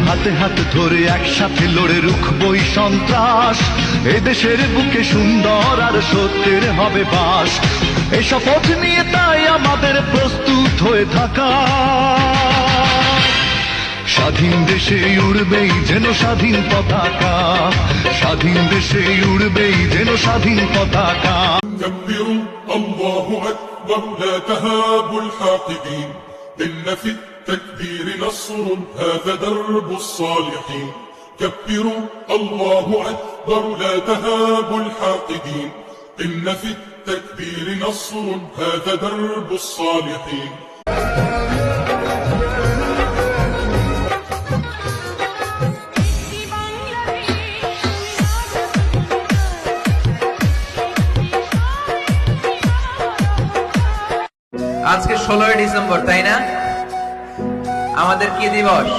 হাতে হাত ধরে একসাথে লড়ে রুখবই সন্ত্রাস। এদেশের বুকে সুন্দর আর সত্যের হবে বাস। এই শপথ নিয়ে তাই আমাদের প্রস্তুত হয়ে থাকা। স্বাধীন দেশে উড়বেই যেন স্বাধীন পতাকা, স্বাধীন দেশে উড়বেই যেন স্বাধীন পতাকা। كبروا الله أكبر لا تهابوا الحاقدين، إن في التكبير نصر هذا درب الصالحين. كبروا الله أكبر لا تهابوا الحاقدين، إن في التكبير نصر هذا درب الصالحين. আজকে 16ই ডিসেম্বর, তাই না? আমাদের কি দিবস?